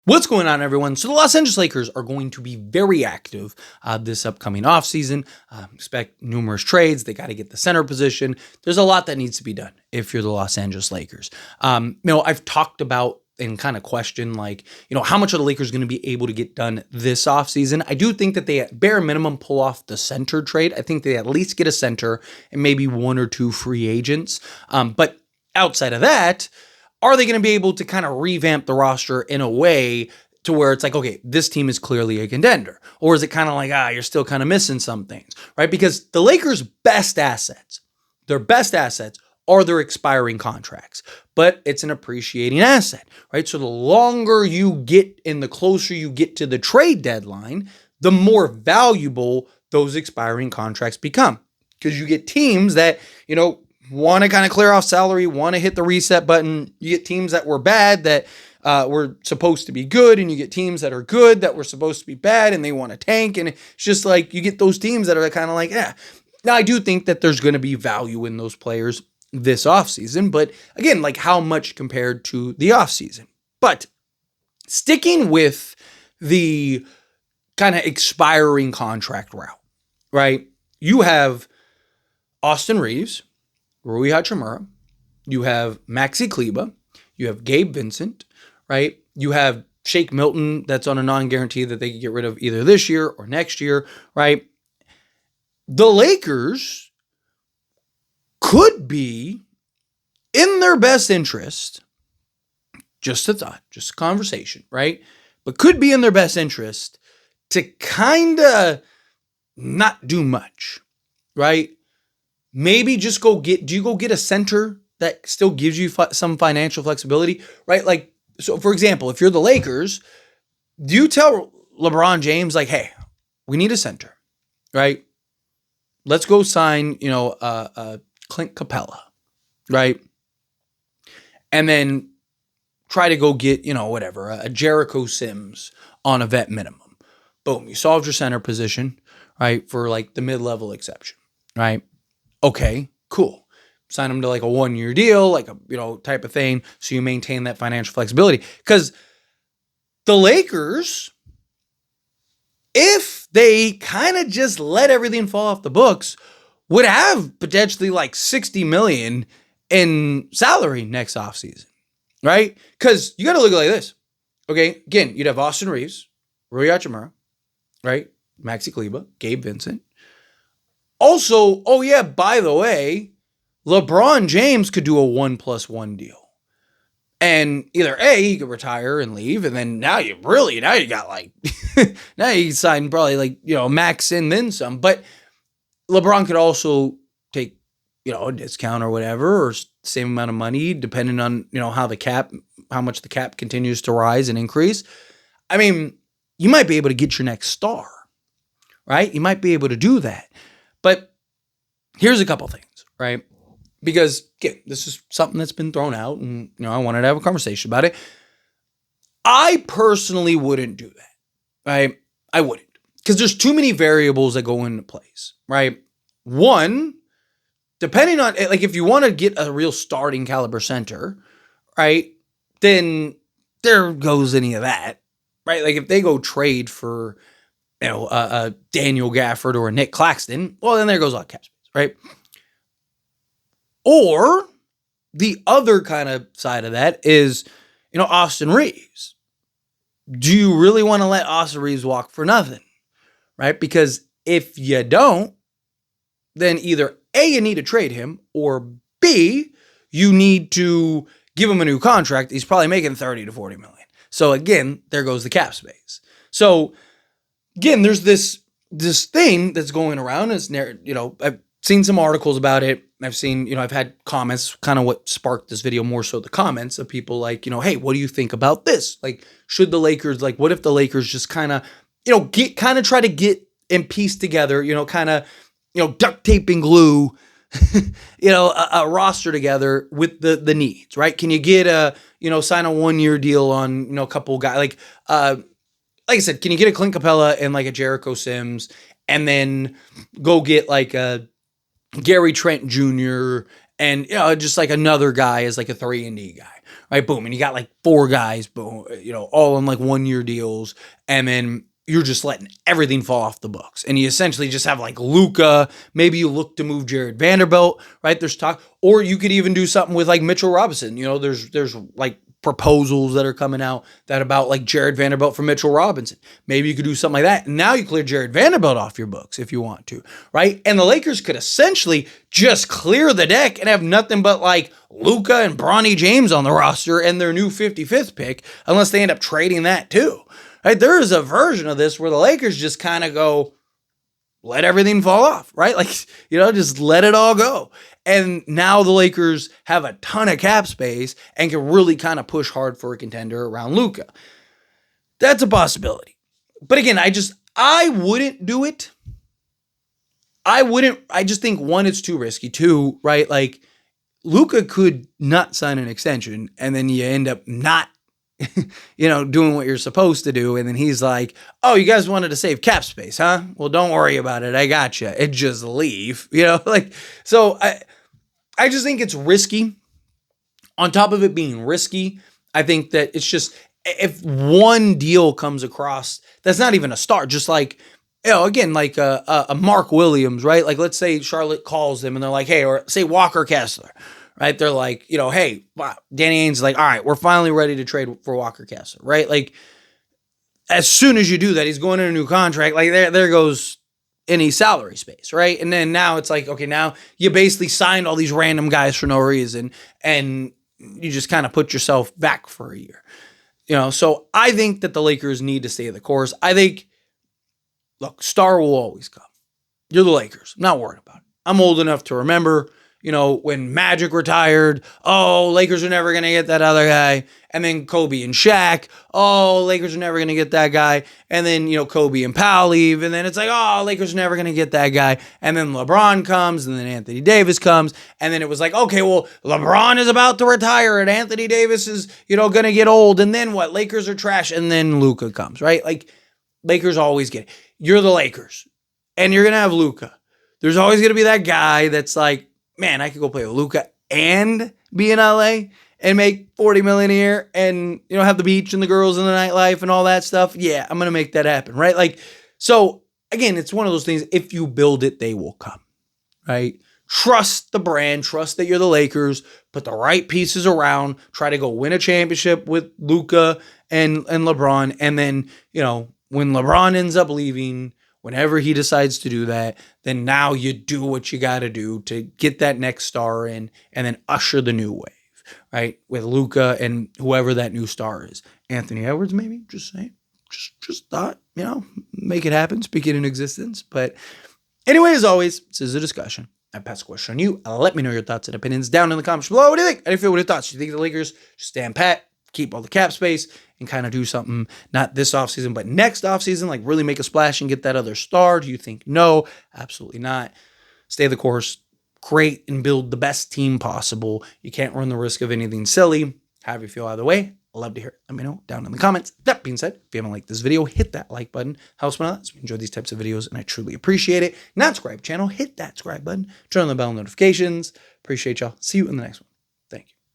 What's going on, everyone? So the Los Angeles Lakers are going to be very active this upcoming offseason. Expect numerous trades. They got to get the center position. There's a lot that needs to be done if you're the Los Angeles Lakers. I've talked about and kind of questioned, how much are the Lakers going to be able to get done this offseason? I do think that they, at bare minimum, pull off the center trade. I think they at least get a center and maybe one or two free agents. But outside of that, are they going to be able to kind of revamp the roster in a way to where it's like, okay, this team is clearly a contender? Or is it kind of like, you're still kind of missing some things, right? Because the Lakers' best assets are their expiring contracts, but it's an appreciating asset, right? So the longer you get and the closer you get to the trade deadline, the more valuable those expiring contracts become. Because you get teams that, want to kind of clear off salary, want to hit the reset button. You get teams that were bad that were supposed to be good, and you get teams that are good that were supposed to be bad, and they want to tank. And it's just like you get those teams that are kind of like, Now, I do think that there's going to be value in those players this offseason, but again, how much compared to the offseason? But sticking with the kind of expiring contract route, right? You have Austin Reeves, Rui Hachimura, you have Maxi Kleber, you have Gabe Vincent, right? You have Shake Milton that's on a non-guarantee that they can get rid of either this year or next year, right? The Lakers could be in their best interest, just a thought, just a conversation, right? But could be in their best interest to kind of not do much, right? Maybe just go get a center that still gives you some financial flexibility, right? So for example, if you're the Lakers, do you tell LeBron James, hey, we need a center, right? Let's go sign, Clint Capella, right? And then try to go get, a Jericho Sims on a vet minimum. Boom, you solved your center position, right? For the mid-level exception, right? Okay, cool. Sign them to a 1-year deal, type of thing. So you maintain that financial flexibility. Because the Lakers, if they kind of just let everything fall off the books, would have potentially $60 million in salary next offseason, right? Because you got to look at it like this. Okay, again, you'd have Austin Reeves, Rui Hachimura, right? Maxi Kleber, Gabe Vincent. Also, by the way, LeBron James could do a 1+1 deal. And either A, he could retire and leave, and then now you got now you sign probably max in then some. But LeBron could also take, a discount or whatever, or same amount of money, depending on, how much the cap continues to rise and increase. I mean, you might be able to get your next star, right? You might be able to do that. But here's a couple things, right? Because, again, this is something that's been thrown out, and, I wanted to have a conversation about it. I personally wouldn't do that, right? I wouldn't. Because there's too many variables that go into place, right? One, depending on, if you want to get a real starting caliber center, right, then there goes any of that, right? If they go trade for, a Daniel Gafford or a Nick Claxton, well, then there goes all cap space, right? Or the other kind of side of that is, Austin Reeves. Do you really want to let Austin Reeves walk for nothing, right? Because if you don't, then either A, you need to trade him, or B, you need to give him a new contract. He's probably making $30 to $40 million. So again, there goes the cap space. So again, there's this thing that's going around. I've seen some articles about it. I've seen, I've had comments, kind of what sparked this video, more so the comments of people hey, what do you think about this? Should the Lakers, what if the Lakers just kind of, try to get and piece together, duct tape and glue, a roster together with the needs, right? Can you get sign a 1-year deal on, a couple guys, like I said, can you get a Clint Capella and a Jericho Sims, and then go get a Gary Trent Jr. and just like another guy is like a 3-and-D guy, right? Boom, and you got like 4 guys, boom, all on like 1-year deals, and then you're just letting everything fall off the books. And you essentially just have like Luka. Maybe you look to move Jared Vanderbilt, right? There's talk. Or you could even do something with like Mitchell Robinson. There's like proposals that are coming out that about like Jared Vanderbilt for Mitchell Robinson. Maybe you could do something like that. And now you clear Jared Vanderbilt off your books if you want to, right? And the Lakers could essentially just clear the deck and have nothing but like Luka and Bronny James on the roster and their new 55th pick, unless they end up trading that too. Right, there is a version of this where the Lakers just kind of go, let everything fall off, right? Like, just let it all go. And now the Lakers have a ton of cap space and can really kind of push hard for a contender around Luka. That's a possibility. But again, I wouldn't do it. I just think, one, it's too risky. 2, right? Like, Luka could not sign an extension and then you end up not doing what you're supposed to do. And then he's like, oh, you guys wanted to save cap space, huh? Well, don't worry about it. I got you. And just leave, so I just think it's risky. On top of it being risky, I think that it's just, if one deal comes across, that's not even a star, just like, again, like a Mark Williams, right? Like, let's say Charlotte calls them and they're like, hey, or say Walker Kessler. Right? They're like, hey, wow. Danny Ainge is like, all right, we're finally ready to trade for Walker Kessler, right? Like, as soon as you do that, he's going in a new contract. Like, there goes any salary space, right? And then now it's like, okay, now you basically signed all these random guys for no reason, and you just kind of put yourself back for a year. So I think that the Lakers need to stay the course. I think, look, star will always come. You're the Lakers. I'm not worried about it. I'm old enough to remember when Magic retired, Lakers are never going to get that other guy. And then Kobe and Shaq, Lakers are never going to get that guy. And then, Kobe and Powell leave. And then it's like, Lakers are never going to get that guy. And then LeBron comes, and then Anthony Davis comes. And then it was like, okay, well, LeBron is about to retire and Anthony Davis is, going to get old. And then what? Lakers are trash. And then Luka comes, right? Like, Lakers always get it. You're the Lakers. And you're going to have Luka. There's always going to be that guy that's like, man, I could go play with Luka and be in LA and make $40 million a year and, have the beach and the girls and the nightlife and all that stuff. Yeah, I'm going to make that happen, right? Like, so again, it's one of those things. If you build it, they will come, right? Trust the brand, trust that you're the Lakers, put the right pieces around, try to go win a championship with Luka and LeBron. And then, when LeBron ends up leaving, whenever he decides to do that, then now you do what you got to do to get that next star in and then usher the new wave, right? With Luka and whoever that new star is. Anthony Edwards, maybe? Just saying. Just thought, make it happen, speak it in existence. But anyway, as always, this is a discussion. I pass the question on you. Let me know your thoughts and opinions down in the comments below. What do you think? How do you feel? What are your thoughts? Do you think the Lakers just stand pat, keep all the cap space, and kind of do something, not this offseason, but next offseason, like really make a splash and get that other star? Do you think no? Absolutely not. Stay the course, create and build the best team possible. You can't run the risk of anything silly. However you feel either way, I'd love to hear it. Let me know down in the comments. That being said, if you haven't liked this video, hit that like button. Helps me out. So we enjoy these types of videos, and I truly appreciate it. Not subscribe channel, hit that subscribe button. Turn on the bell notifications. Appreciate y'all. See you in the next one.